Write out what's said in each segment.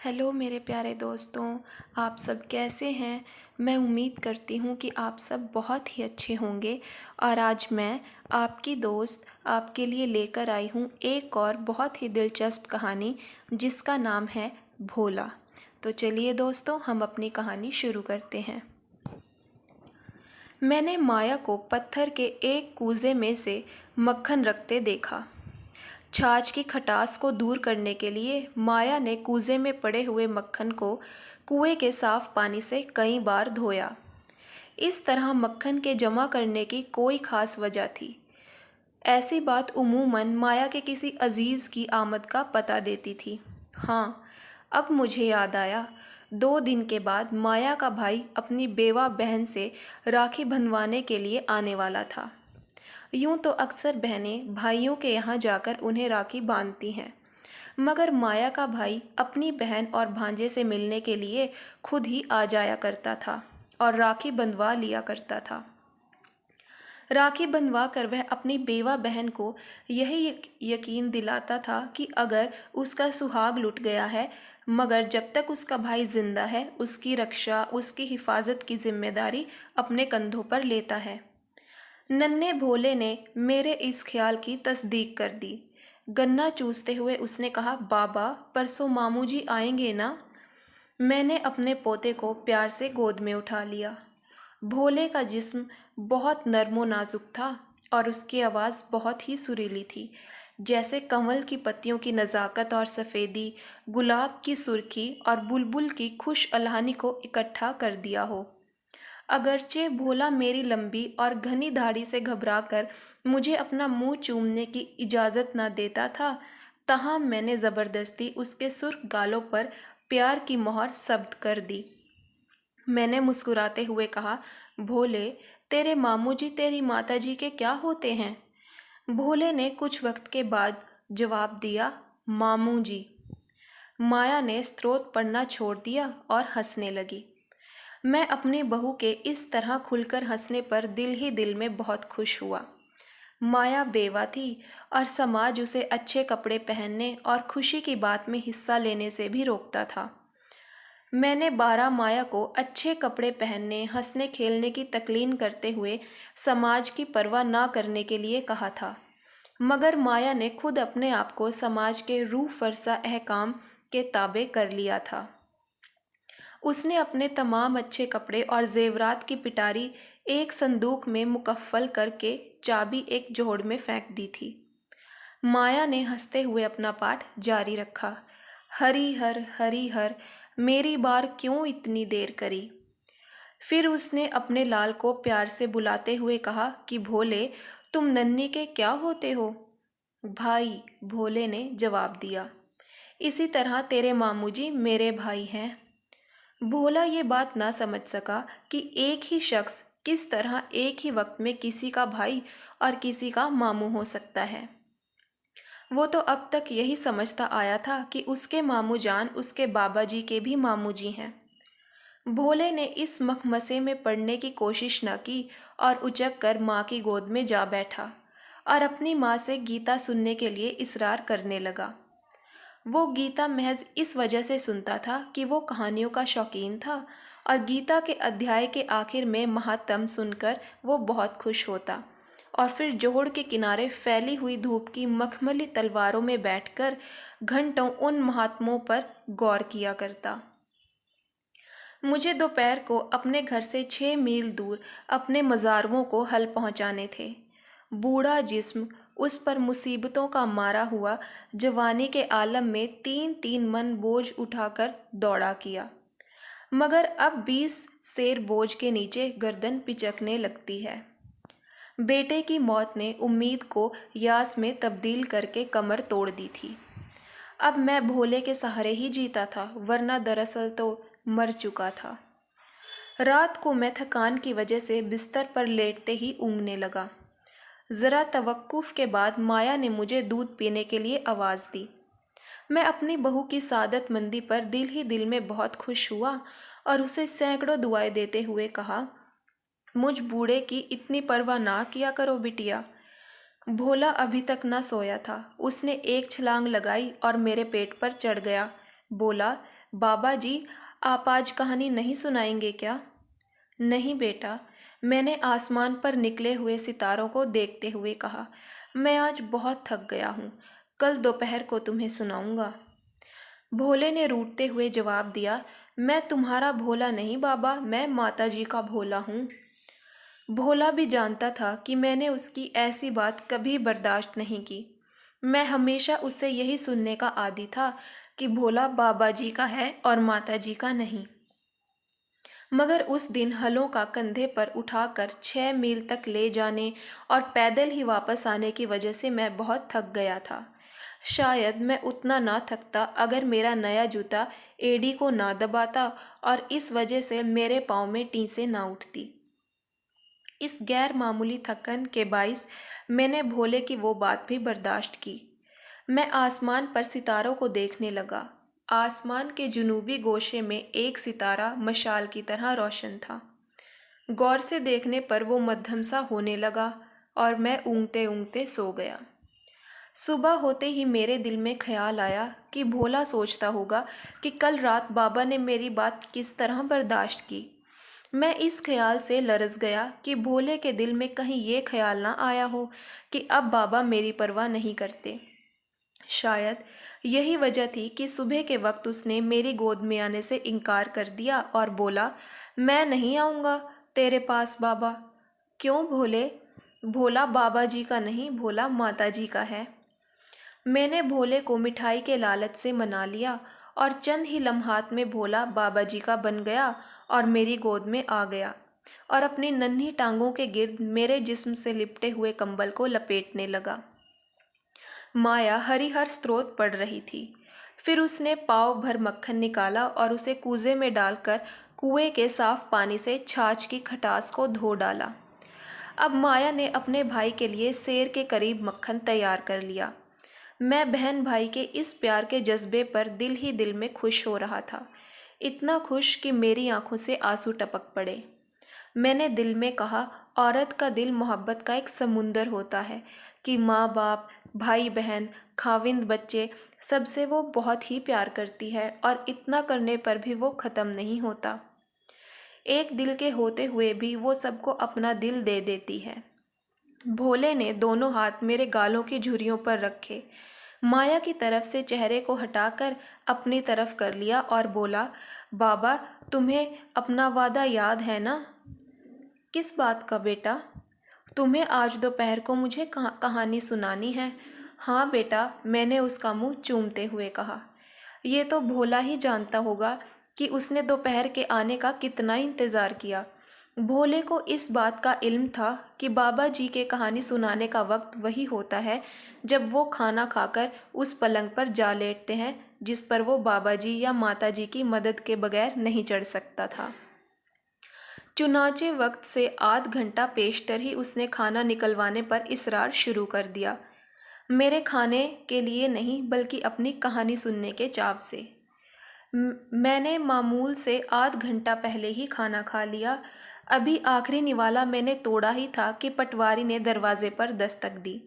Hello मेरे प्यारे दोस्तों। आप सब कैसे हैं? मैं उम्मीद करती हूँ कि आप सब बहुत ही अच्छे होंगे। और आज मैं आपकी दोस्त आपके लिए लेकर आई हूँ एक और बहुत ही दिलचस्प कहानी जिसका नाम है भोला। तो चलिए दोस्तों, हम अपनी कहानी शुरू करते हैं। मैंने माया को पत्थर के एक कूजे में से मक्खन रखते देखा। छाछ की खटास को दूर करने के लिए माया ने कूजे में पड़े हुए मक्खन को कुएं के साफ पानी से कई बार धोया। इस तरह मक्खन के जमा करने की कोई खास वजह थी। ऐसी बात उमूमन माया के किसी अजीज़ की आमद का पता देती थी। हाँ, अब मुझे याद आया। 2 दिन के बाद माया का भाई अपनी बेवा बहन से राखी बंधवाने के लिए आने वाला था। यूं तो अक्सर बहनें भाइयों के यहाँ जाकर उन्हें राखी बांधती हैं, मगर माया का भाई अपनी बहन और भांजे से मिलने के लिए खुद ही आ जाया करता था और राखी बंधवा लिया करता था। राखी बंधवा कर वह अपनी बेवा बहन को यही यकीन दिलाता था कि अगर उसका सुहाग लुट गया है, मगर जब तक उसका भाई जिंदा है उसकी रक्षा, उसकी हिफाजत की जिम्मेदारी अपने कंधों पर लेता है। नन्हे भोले ने मेरे इस ख्याल की तस्दीक कर दी। गन्ना चूसते हुए उसने कहा, बाबा परसों मामू जी आएंगे ना? मैंने अपने पोते को प्यार से गोद में उठा लिया। भोले का जिस्म बहुत नर्मो नाजुक था और उसकी आवाज़ बहुत ही सुरीली थी, जैसे कंवल की पत्तियों की नज़ाकत और सफ़ेदी, गुलाब की सुर्खी और बुलबुल की खुश अलहनी को इकट्ठा कर दिया हो। अगरचे भोला मेरी लंबी और घनी दाढ़ी से घबराकर मुझे अपना मुंह चूमने की इजाज़त न देता था, तहाँ मैंने ज़बरदस्ती उसके सुर्ख गालों पर प्यार की मोहर सब्त कर दी। मैंने मुस्कुराते हुए कहा, भोले, तेरे मामू जी तेरी माता जी के क्या होते हैं? भोले ने कुछ वक्त के बाद जवाब दिया, मामू जी। माया ने स्त्रोत पढ़ना छोड़ दिया और हंसने लगी। मैं अपनी बहू के इस तरह खुलकर हंसने पर दिल ही दिल में बहुत खुश हुआ। माया बेवा थी और समाज उसे अच्छे कपड़े पहनने और खुशी की बात में हिस्सा लेने से भी रोकता था। मैंने 12 माया को अच्छे कपड़े पहनने, हंसने खेलने की तकलीन करते हुए समाज की परवाह ना करने के लिए कहा था, मगर माया ने खुद अपने आप को समाज के रूह फरसा अहकाम के ताबे कर लिया था। उसने अपने तमाम अच्छे कपड़े और जेवरात की पिटारी एक संदूक में मुकफ्फल करके चाबी एक जोड़ में फेंक दी थी। माया ने हंसते हुए अपना पाठ जारी रखा, हरि हर, मेरी बार क्यों इतनी देर करी। फिर उसने अपने लाल को प्यार से बुलाते हुए कहा कि भोले, तुम नन्ही के क्या होते हो? भाई, भोले ने जवाब दिया। इसी तरह तेरे मामू जी मेरे भाई हैं। भोला ये बात ना समझ सका कि एक ही शख्स किस तरह एक ही वक्त में किसी का भाई और किसी का मामू हो सकता है। वो तो अब तक यही समझता आया था कि उसके मामू जान उसके बाबा जी के भी मामू जी हैं। भोले ने इस मखमसे में पड़ने की कोशिश न की और उचक कर माँ की गोद में जा बैठा और अपनी माँ से गीता सुनने के लिए इसरार करने लगा। वो गीता महज इस वजह से सुनता था कि वो कहानियों का शौकीन था और गीता के अध्याय के आखिर में महात्म सुनकर वो बहुत खुश होता और फिर जोहड़ के किनारे फैली हुई धूप की मखमली तलवारों में बैठकर घंटों उन महात्मों पर गौर किया करता। मुझे दोपहर को अपने घर से 6 मील दूर अपने मज़ारों को हल पहुंचाने थे। बूढ़ा जिस्म उस पर मुसीबतों का मारा हुआ जवानी के आलम में 3-3 मन बोझ उठाकर दौड़ा किया, मगर अब 20 सेर बोझ के नीचे गर्दन पिचकने लगती है। बेटे की मौत ने उम्मीद को यास में तब्दील करके कमर तोड़ दी थी। अब मैं भोले के सहारे ही जीता था, वरना दरअसल तो मर चुका था। रात को मैं थकान की वजह से बिस्तर पर लेटते ही ऊँघने लगा। ज़रा तवक्कुफ के बाद माया ने मुझे दूध पीने के लिए आवाज़ दी। मैं अपनी बहू की सादतमंदी पर दिल ही दिल में बहुत खुश हुआ और उसे सैकड़ों दुआएं देते हुए कहा, मुझ बूढ़े की इतनी परवाह ना किया करो बिटिया। भोला अभी तक ना सोया था। उसने एक छलांग लगाई और मेरे पेट पर चढ़ गया। बोला, बाबा जी, आप आज कहानी नहीं सुनाएंगे क्या? नहीं बेटा, मैंने आसमान पर निकले हुए सितारों को देखते हुए कहा। मैं आज बहुत थक गया हूँ। कल दोपहर को तुम्हें सुनाऊंगा। भोले ने रूठते हुए जवाब दिया, मैं तुम्हारा भोला नहीं बाबा, मैं माताजी का भोला हूँ। भोला भी जानता था कि मैंने उसकी ऐसी बात कभी बर्दाश्त नहीं की। मैं हमेशा उससे यही सुनने का आदी था कि भोला बाबा जी का है और माता जी का नहीं। मगर उस दिन हलों का कंधे पर उठाकर 6 मील तक ले जाने और पैदल ही वापस आने की वजह से मैं बहुत थक गया था। शायद मैं उतना ना थकता अगर मेरा नया जूता एड़ी को ना दबाता और इस वजह से मेरे पाँव में टींसें ना उठती। इस गैर मामूली थकन के बाइस मैंने भोले की वो बात भी बर्दाश्त की। मैं आसमान पर सितारों को देखने लगा। आसमान के जुनूबी गोशे में एक सितारा मशाल की तरह रोशन था। गौर से देखने पर वो मध्यम सा होने लगा और मैं ऊँघते ऊँघते सो गया। सुबह होते ही मेरे दिल में ख्याल आया कि भोला सोचता होगा कि कल रात बाबा ने मेरी बात किस तरह बर्दाश्त की। मैं इस ख्याल से लरज़ गया कि भोले के दिल में कहीं ये ख्याल ना आया हो कि अब बाबा मेरी परवाह नहीं करते। शायद यही वजह थी कि सुबह के वक्त उसने मेरी गोद में आने से इनकार कर दिया और बोला, मैं नहीं आऊँगा तेरे पास बाबा। क्यों भोले? भोला बाबा जी का नहीं, भोला माता जी का है। मैंने भोले को मिठाई के लालच से मना लिया और चंद ही लम्हात में भोला बाबा जी का बन गया और मेरी गोद में आ गया और अपनी नन्ही टांगों के गिर्द मेरे जिस्म से लिपटे हुए कंबल को लपेटने लगा। माया हरिहर स्रोत पड़ रही थी। फिर उसने पाव भर मक्खन निकाला और उसे कूजे में डालकर कुएं के साफ पानी से छाछ की खटास को धो डाला। अब माया ने अपने भाई के लिए सेर के करीब मक्खन तैयार कर लिया। मैं बहन भाई के इस प्यार के जज्बे पर दिल ही दिल में खुश हो रहा था, इतना खुश कि मेरी आंखों से आंसू टपक पड़े। मैंने दिल में कहा, औरत का दिल मोहब्बत का एक समुंदर होता है कि माँ बाप, भाई बहन, खाविंद बच्चे, सबसे वो बहुत ही प्यार करती है और इतना करने पर भी वो ख़त्म नहीं होता। एक दिल के होते हुए भी वो सबको अपना दिल दे देती है। भोले ने दोनों हाथ मेरे गालों की झुर्रियों पर रखे, माया की तरफ से चेहरे को हटाकर अपनी तरफ कर लिया और बोला, बाबा तुम्हें अपना वादा याद है ना? किस बात का बेटा? तुम्हें आज दोपहर को मुझे कहानी सुनानी है। हाँ बेटा, मैंने उसका मुंह चूमते हुए कहा। ये तो भोला ही जानता होगा कि उसने दोपहर के आने का कितना इंतज़ार किया। भोले को इस बात का इल्म था कि बाबा जी के कहानी सुनाने का वक्त वही होता है जब वो खाना खाकर उस पलंग पर जा लेटते हैं जिस पर वो बाबा जी या माता जी की मदद के बगैर नहीं चढ़ सकता था। चुनाचे वक्त से आध घंटा पेशतर ही उसने खाना निकलवाने पर इसरार शुरू कर दिया, मेरे खाने के लिए नहीं बल्कि अपनी कहानी सुनने के चाव से। मैंने मामूल से आध घंटा पहले ही खाना खा लिया। अभी आखिरी निवाला मैंने तोड़ा ही था कि पटवारी ने दरवाजे पर दस्तक दी।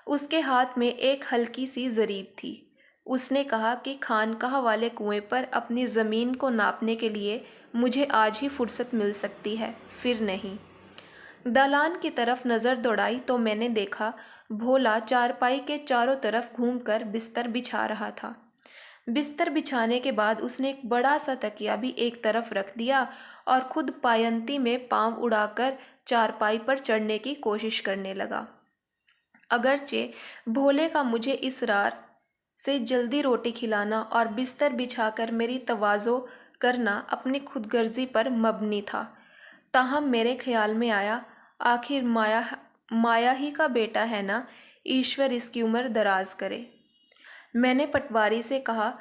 उसके हाथ में एक हल्की सी जरीब थी। उसने कहा कि खानकाह वाले कुएं पर अपनी ज़मीन को नापने के लिए मुझे आज ही फुर्सत मिल सकती है, फिर नहीं। दालान की तरफ नज़र दौड़ाई तो मैंने देखा भोला चारपाई के चारों तरफ घूमकर बिस्तर बिछा रहा था। बिस्तर बिछाने के बाद उसने एक बड़ा सा तकिया भी एक तरफ रख दिया और खुद पायंती में पांव उड़ाकर चारपाई पर चढ़ने की कोशिश करने लगा। अगरचे भोले का मुझे इसरार से जल्दी रोटी खिलाना और बिस्तर बिछाकर मेरी तवाज़ो करना अपनी खुदगर्जी पर मबनी था, ताहम मेरे ख्याल में आया, आखिर माया ही का बेटा है ना, ईश्वर इसकी उम्र दराज करे। मैंने पटवारी से कहा,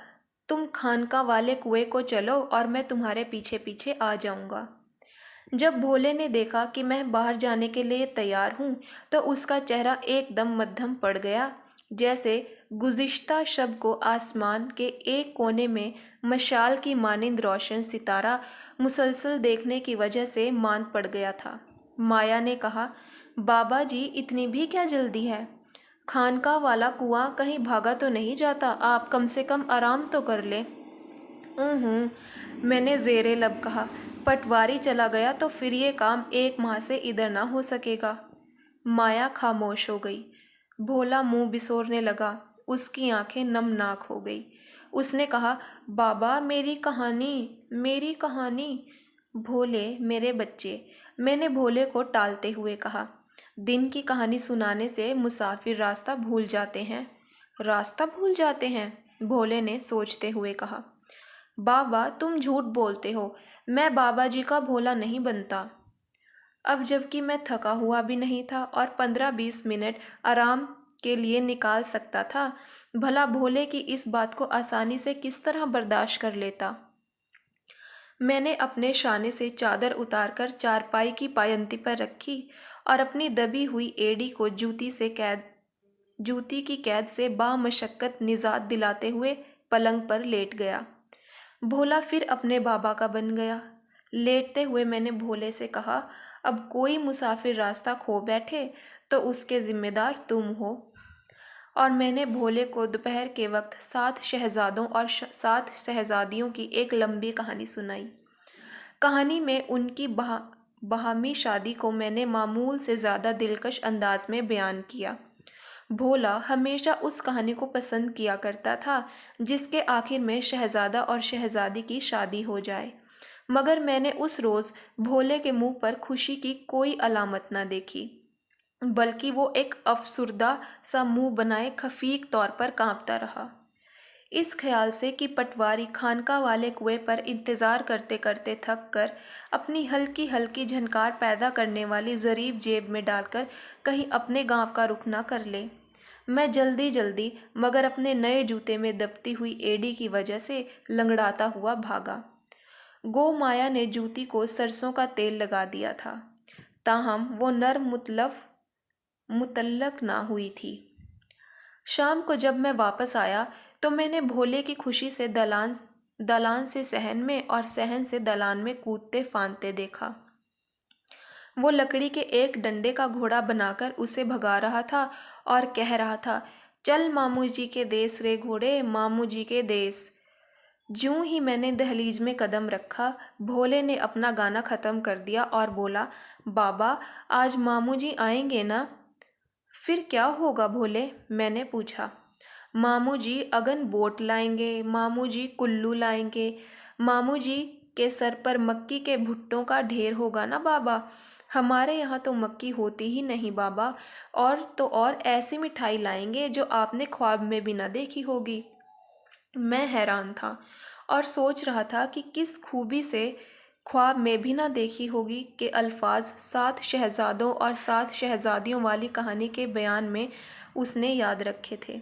तुम खानका वाले कुएं को चलो और मैं तुम्हारे पीछे पीछे आ जाऊंगा। जब भोले ने देखा कि मैं बाहर जाने के लिए तैयार हूँ तो उसका चेहरा एकदम मध्यम पड़ गया, जैसे गुज़िश्ता शब को आसमान के एक कोने में मशाल की मानिंद रोशन सितारा मुसलसल देखने की वजह से मांद पड़ गया था। माया ने कहा, बाबा जी इतनी भी क्या जल्दी है? खानका वाला कुआं कहीं भागा तो नहीं जाता, आप कम से कम आराम तो कर लें। मैंने ज़ेरे लब कहा। पटवारी चला गया तो फिर ये काम 1 माह से इधर ना हो सकेगा। माया खामोश हो गई। भोला मुंह बिसोरने लगा। उसकी आंखें नमनाक हो गई। उसने कहा, बाबा मेरी कहानी, मेरी कहानी। भोले मेरे बच्चे, मैंने भोले को टालते हुए कहा, दिन की कहानी सुनाने से मुसाफिर रास्ता भूल जाते हैं। रास्ता भूल जाते हैं? भोले ने सोचते हुए कहा। बाबा तुम झूठ बोलते हो, मैं बाबा जी का भोला नहीं बनता। अब जबकि मैं थका हुआ भी नहीं था और 15-20 मिनट आराम के लिए निकाल सकता था, भला भोले की इस बात को आसानी से किस तरह बर्दाश्त कर लेता। मैंने अपने शाने से चादर उतारकर चारपाई की पायंती पर रखी और अपनी दबी हुई एड़ी को जूती की कैद से बामशक्कत निजात दिलाते हुए पलंग पर लेट गया। भोला फिर अपने बाबा का बन गया। लेटते हुए मैंने भोले से कहा, अब कोई मुसाफिर रास्ता खो बैठे तो उसके जिम्मेदार तुम हो। और मैंने भोले को दोपहर के वक्त 7 शहजादों और 7 शहजादियों की एक लंबी कहानी सुनाई। कहानी में उनकी बाहमी शादी को मैंने मामूल से ज़्यादा दिलकश अंदाज में बयान किया। भोला हमेशा उस कहानी को पसंद किया करता था जिसके आखिर में शहजादा और शहजादी की शादी हो जाए, मगर मैंने उस रोज़ भोले के मुंह पर खुशी की कोई अलामत न देखी, बल्कि वो एक अफसुर्दा सा मुंह बनाए खफीक तौर पर कांपता रहा। इस ख्याल से कि पटवारी खानका वाले कुएं पर इंतज़ार करते करते थक कर अपनी हल्की हल्की झनकार पैदा करने वाली ज़रीब जेब में डालकर कहीं अपने गांव का रुख न कर ले, मैं जल्दी जल्दी मगर अपने नए जूते में दबती हुई एड़ी की वजह से लंगड़ाता हुआ भागा। गो माया ने जूती को सरसों का तेल लगा दिया था, ताहम वो नर्म मुतल्लक ना हुई थी। शाम को जब मैं वापस आया तो मैंने भोले की खुशी से दलान से सहन में और सहन से दलान में कूदते फांदते देखा। वो लकड़ी के एक डंडे का घोड़ा बनाकर उसे भगा रहा था और कह रहा था, चल मामू जी के देश रे घोड़े, मामू जी के देश। ज्यों ही मैंने दहलीज में कदम रखा, भोले ने अपना गाना ख़त्म कर दिया और बोला, बाबा आज मामू जी आएंगे ना? फिर क्या होगा भोले? मैंने पूछा। मामू जी अगन बोट लाएंगे, मामू जी कुल्लू लाएंगे, मामू जी के सर पर मक्की के भुट्टों का ढेर होगा ना बाबा। हमारे यहाँ तो मक्की होती ही नहीं बाबा, और तो और ऐसी मिठाई लाएंगे जो आपने ख्वाब में भी न देखी होगी। मैं हैरान था और सोच रहा था कि किस खूबी से ख्वाब में भी ना देखी होगी के अल्फाज 7 शहजादों और 7 शहजादियों वाली कहानी के बयान में उसने याद रखे थे।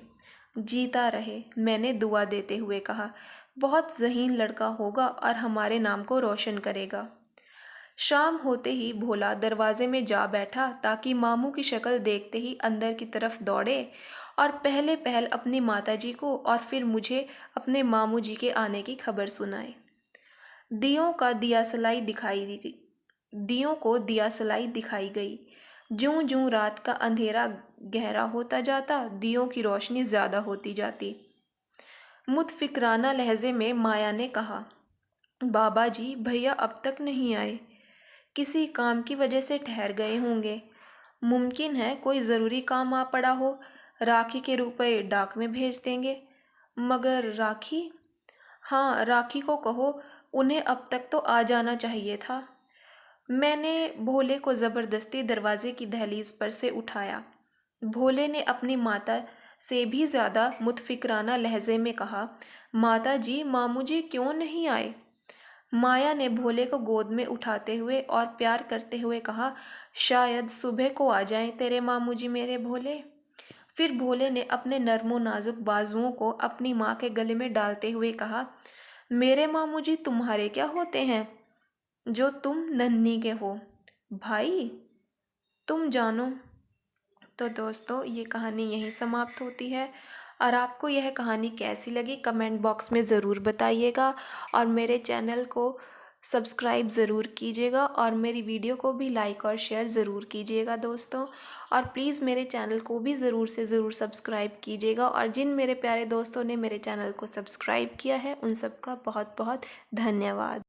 जीता रहे, मैंने दुआ देते हुए कहा, बहुत ज़हीन लड़का होगा और हमारे नाम को रोशन करेगा। शाम होते ही भोला दरवाजे में जा बैठा ताकि मामू की शक्ल देखते ही अंदर की तरफ दौड़े और पहले पहल अपनी माताजी को और फिर मुझे अपने मामू जी के आने की खबर सुनाए। दियों को दियासलाई दिखाई गई। ज्यों ज्यों रात का अंधेरा गहरा होता जाता, दियों की रोशनी ज़्यादा होती जाती। मुतफिकराना लहजे में माया ने कहा, बाबा जी भैया अब तक नहीं आए, किसी काम की वजह से ठहर गए होंगे। मुमकिन है कोई ज़रूरी काम आ पड़ा हो, राखी के रुपए डाक में भेज देंगे। मगर राखी? हाँ, राखी को कहो उन्हें अब तक तो आ जाना चाहिए था। मैंने भोले को ज़बरदस्ती दरवाजे की दहलीज पर से उठाया। भोले ने अपनी माता से भी ज़्यादा मुतफिकराना लहजे में कहा, माता जी मामू जी क्यों नहीं आए? माया ने भोले को गोद में उठाते हुए और प्यार करते हुए कहा, शायद सुबह को आ जाएं तेरे मामू जी मेरे भोले। फिर भोले ने अपने नर्मो नाजुक बाजुओं को अपनी माँ के गले में डालते हुए कहा, मेरे मामू जी तुम्हारे क्या होते हैं जो तुम नन्ही के हो? भाई तुम जानो। तो दोस्तों ये कहानी यहीं समाप्त होती है और आपको यह कहानी कैसी लगी कमेंट बॉक्स में ज़रूर बताइएगा और मेरे चैनल को सब्सक्राइब ज़रूर कीजिएगा और मेरी वीडियो को भी लाइक और शेयर ज़रूर कीजिएगा दोस्तों। और प्लीज़ मेरे चैनल को भी ज़रूर से ज़रूर सब्सक्राइब कीजिएगा। और जिन मेरे प्यारे दोस्तों ने मेरे चैनल को सब्सक्राइब किया है उन सब का बहुत बहुत धन्यवाद।